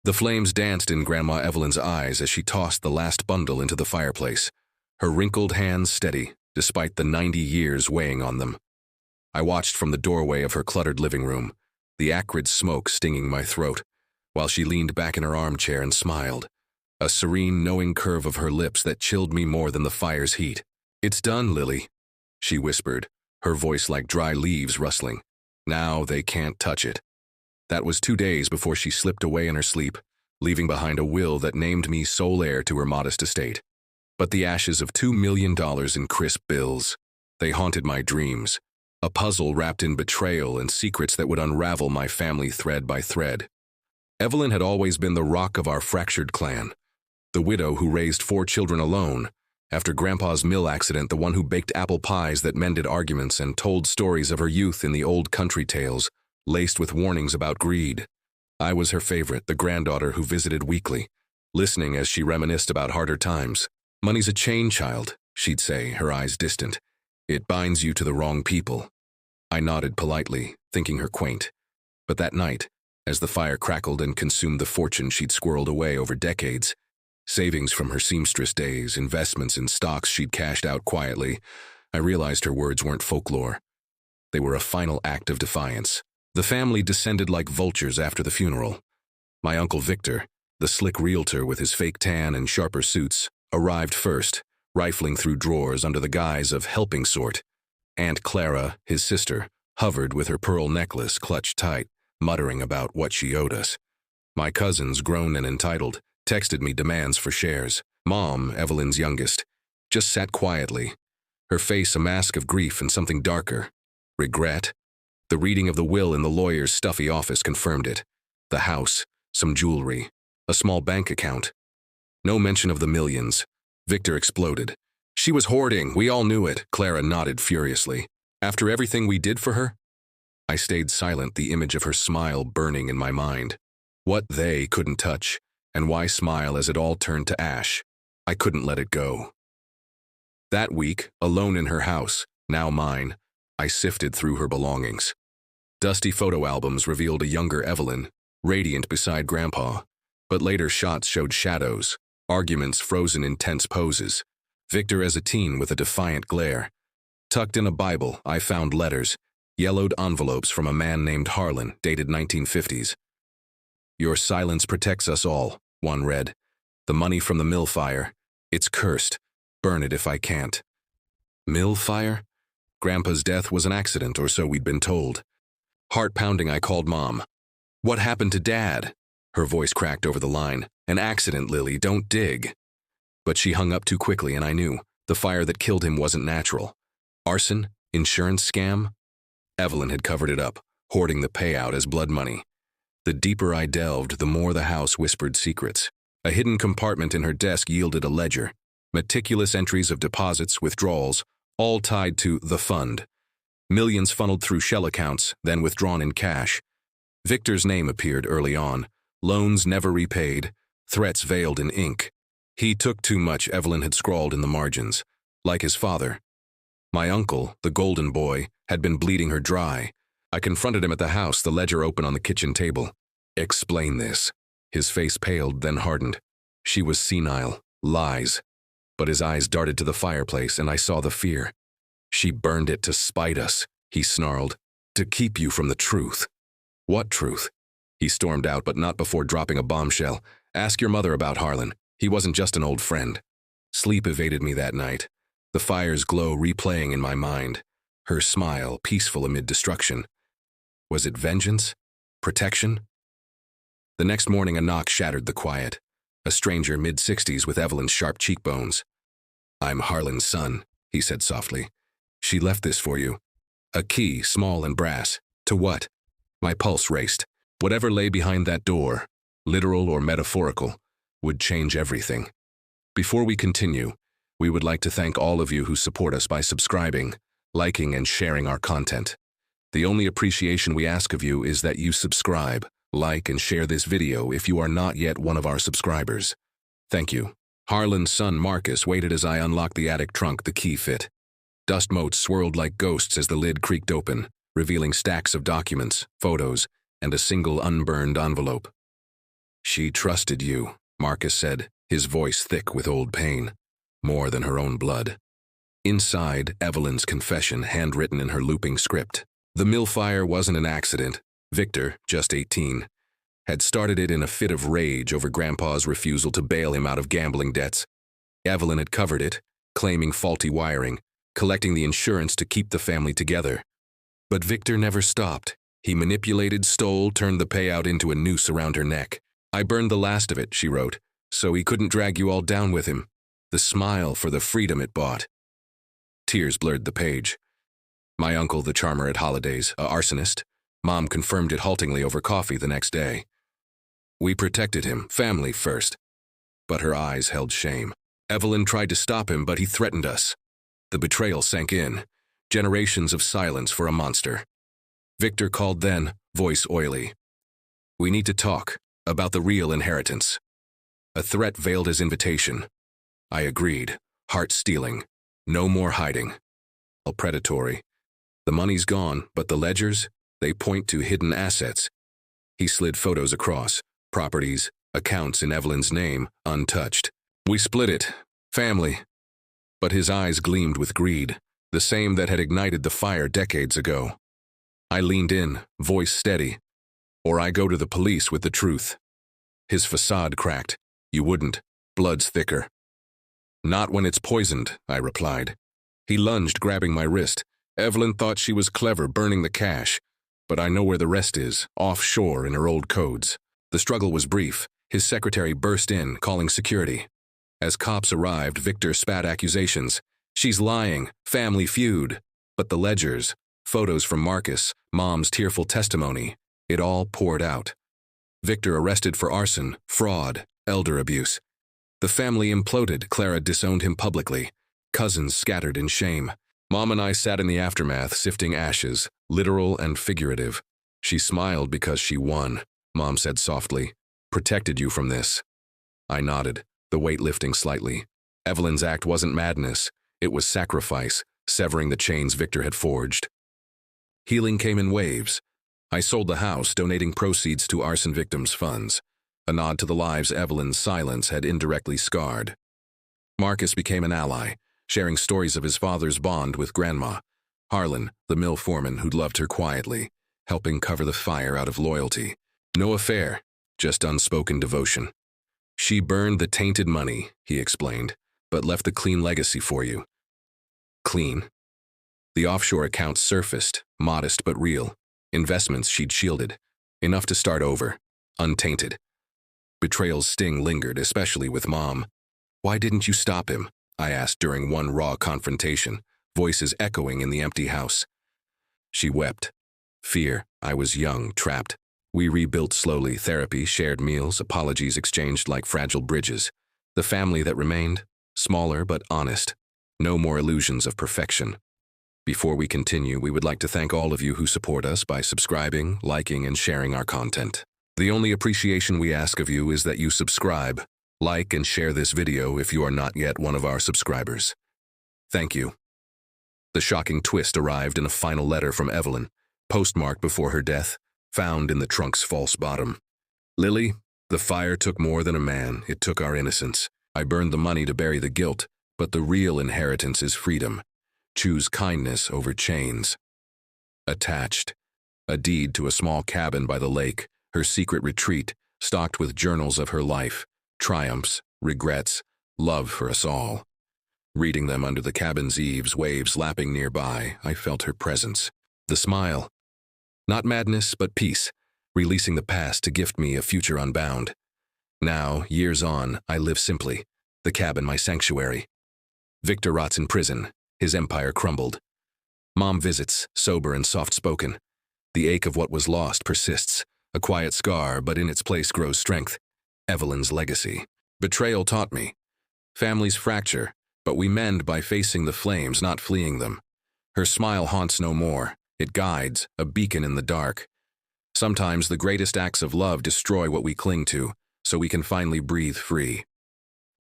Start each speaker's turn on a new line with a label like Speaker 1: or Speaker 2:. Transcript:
Speaker 1: The flames danced in Grandma Evelyn's eyes as she tossed the last bundle into the fireplace, her wrinkled hands steady, despite the 90 years weighing on them. I watched from the doorway of her cluttered living room, the acrid smoke stinging my throat, while she leaned back in her armchair and smiled, a serene, knowing curve of her lips that chilled me more than the fire's heat. "It's done, Lily," she whispered, her voice like dry leaves rustling. "Now they can't touch it." That was 2 days before she slipped away in her sleep, leaving behind a will that named me sole heir to her modest estate. But the ashes of $2 million in crisp bills, they haunted my dreams, a puzzle wrapped in betrayal and secrets that would unravel my family thread by thread. Evelyn had always been the rock of our fractured clan, the widow who raised 4 children alone. After Grandpa's mill accident, the one who baked apple pies that mended arguments and told stories of her youth in the old country tales, laced with warnings about greed. I was her favorite, the granddaughter who visited weekly, listening as she reminisced about harder times. "Money's a chain, child," she'd say, her eyes distant. "It binds you to the wrong people." I nodded politely, thinking her quaint. But that night, as the fire crackled and consumed the fortune she'd squirreled away over decades, savings from her seamstress days, investments in stocks she'd cashed out quietly, I realized her words weren't folklore. They were a final act of defiance. The family descended like vultures after the funeral. My Uncle Victor, the slick realtor with his fake tan and sharper suits, arrived first, rifling through drawers under the guise of helping sort. Aunt Clara, his sister, hovered with her pearl necklace clutched tight, muttering about what she owed us. My cousins, grown and entitled, texted me demands for shares. Mom, Evelyn's youngest, just sat quietly, her face a mask of grief and something darker, regret. The reading of the will in the lawyer's stuffy office confirmed it. The house, some jewelry, a small bank account. No mention of the millions. Victor exploded. "She was hoarding, we all knew it," Clara nodded furiously. "After everything we did for her?" I stayed silent, the image of her smile burning in my mind. What they couldn't touch, and why smile as it all turned to ash? I couldn't let it go. That week, alone in her house, now mine, I sifted through her belongings. Dusty photo albums revealed a younger Evelyn, radiant beside Grandpa, but later shots showed shadows, arguments frozen in tense poses, Victor as a teen with a defiant glare. Tucked in a Bible, I found letters, yellowed envelopes from a man named Harlan, dated 1950s. "Your silence protects us all," one read. "The money from the mill fire, it's cursed. Burn it if I can't." Mill fire? Grandpa's death was an accident, or so we'd been told. Heart-pounding, I called Mom. "What happened to Dad?" Her voice cracked over the line. "An accident, Lily, don't dig." But she hung up too quickly, and I knew the fire that killed him wasn't natural. Arson? Insurance scam? Evelyn had covered it up, hoarding the payout as blood money. The deeper I delved, the more the house whispered secrets. A hidden compartment in her desk yielded a ledger, meticulous entries of deposits, withdrawals, all tied to the fund. Millions funneled through shell accounts, then withdrawn in cash. Victor's name appeared early on, loans never repaid, threats veiled in ink. "He took too much," Evelyn had scrawled in the margins, like his father. My uncle, the golden boy, had been bleeding her dry. I confronted him at the house, the ledger open on the kitchen table. "Explain this." His face paled, then hardened. She was senile, lies. But his eyes darted to the fireplace, and I saw the fear. "She burned it to spite us," he snarled, "to keep you from the truth." "What truth?" He stormed out, but not before dropping a bombshell. "Ask your mother about Harlan. He wasn't just an old friend." Sleep evaded me that night, the fire's glow replaying in my mind, her smile peaceful amid destruction. Was it vengeance? Protection? The next morning, a knock shattered the quiet. A stranger, mid-60s, with Evelyn's sharp cheekbones. "I'm Harlan's son," he said softly. "She left this for you." A key, small and brass. To what? My pulse raced. Whatever lay behind that door, literal or metaphorical, would change everything. Before we continue, we would like to thank all of you who support us by subscribing, liking, and sharing our content. The only appreciation we ask of you is that you subscribe, like, and share this video if you are not yet one of our subscribers. Thank you. Harlan's son, Marcus, waited as I unlocked the attic trunk, the key fit. Dust motes swirled like ghosts as the lid creaked open, revealing stacks of documents, photos, and a single unburned envelope. She trusted you, Marcus said, his voice thick with old pain, more than her own blood. Inside, Evelyn's confession handwritten in her looping script. The mill fire wasn't an accident. Victor, just 18, had started it in a fit of rage over Grandpa's refusal to bail him out of gambling debts. Evelyn had covered it, claiming faulty wiring, collecting the insurance to keep the family together. But Victor never stopped. He manipulated, stole, turned the payout into a noose around her neck. "I burned the last of it," she wrote, "so he couldn't drag you all down with him. The smile for the freedom it bought." Tears blurred the page. My uncle, the charmer at holidays, a arsonist. Mom confirmed it haltingly over coffee the next day. We protected him, family first. But her eyes held shame. Evelyn tried to stop him, but he threatened us. The betrayal sank in. Generations of silence for a monster. Victor called then, voice oily. "We need to talk about the real inheritance." A threat veiled his invitation. I agreed, heart stealing. No more hiding. All predatory. The money's gone, but the ledgers, they point to hidden assets. He slid photos across, properties, accounts in Evelyn's name, untouched. We split it, family. But his eyes gleamed with greed, the same that had ignited the fire decades ago. I leaned in, voice steady. "Or I go to the police with the truth." His facade cracked. "You wouldn't. Blood's thicker." "Not when it's poisoned," I replied. He lunged, grabbing my wrist. Evelyn thought she was clever, burning the cash. But I know where the rest is, offshore in her old codes. The struggle was brief. His secretary burst in, calling security. As cops arrived, Victor spat accusations. "She's lying, family feud." But the ledgers, photos from Marcus, Mom's tearful testimony, it all poured out. Victor arrested for arson, fraud, elder abuse. The family imploded. Clara disowned him publicly. Cousins scattered in shame. Mom and I sat in the aftermath, sifting ashes, literal and figurative. She smiled because she won, Mom said softly. "Protected you from this." I nodded, the weight lifting slightly. Evelyn's act wasn't madness. It was sacrifice, severing the chains Victor had forged. Healing came in waves. I sold the house, donating proceeds to arson victims' funds, a nod to the lives Evelyn's silence had indirectly scarred. Marcus became an ally, sharing stories of his father's bond with Grandma. Harlan, the mill foreman who'd loved her quietly, helping cover the fire out of loyalty. No affair, just unspoken devotion. "She burned the tainted money," he explained, "but left a clean legacy for you." Clean. The offshore accounts surfaced, modest but real. Investments she'd shielded. Enough to start over, untainted. Betrayal's sting lingered, especially with Mom. "Why didn't you stop him?" I asked during one raw confrontation, voices echoing in the empty house. She wept. Fear. I was young, trapped. We rebuilt slowly, therapy, shared meals, apologies exchanged like fragile bridges. The family that remained, smaller but honest. No more illusions of perfection. Before we continue, we would like to thank all of you who support us by subscribing, liking, and sharing our content. The only appreciation we ask of you is that you subscribe, like, and share this video if you are not yet one of our subscribers. Thank you. The shocking twist arrived in a final letter from Evelyn, postmarked before her death, found in the trunk's false bottom. "Lily, the fire took more than a man, it took our innocence. I burned the money to bury the guilt, but the real inheritance is freedom. Choose kindness over chains." Attached. A deed to a small cabin by the lake, her secret retreat, stocked with journals of her life, triumphs, regrets, love for us all. Reading them under the cabin's eaves, waves lapping nearby, I felt her presence. The smile. Not madness, but peace, releasing the past to gift me a future unbound. Now, years on, I live simply, the cabin my sanctuary. Victor rots in prison, his empire crumbled. Mom visits, sober and soft-spoken. The ache of what was lost persists, a quiet scar, but in its place grows strength. Evelyn's legacy. Betrayal taught me. Families fracture, but we mend by facing the flames, not fleeing them. Her smile haunts no more. It guides, a beacon in the dark. Sometimes the greatest acts of love destroy what we cling to, so we can finally breathe free.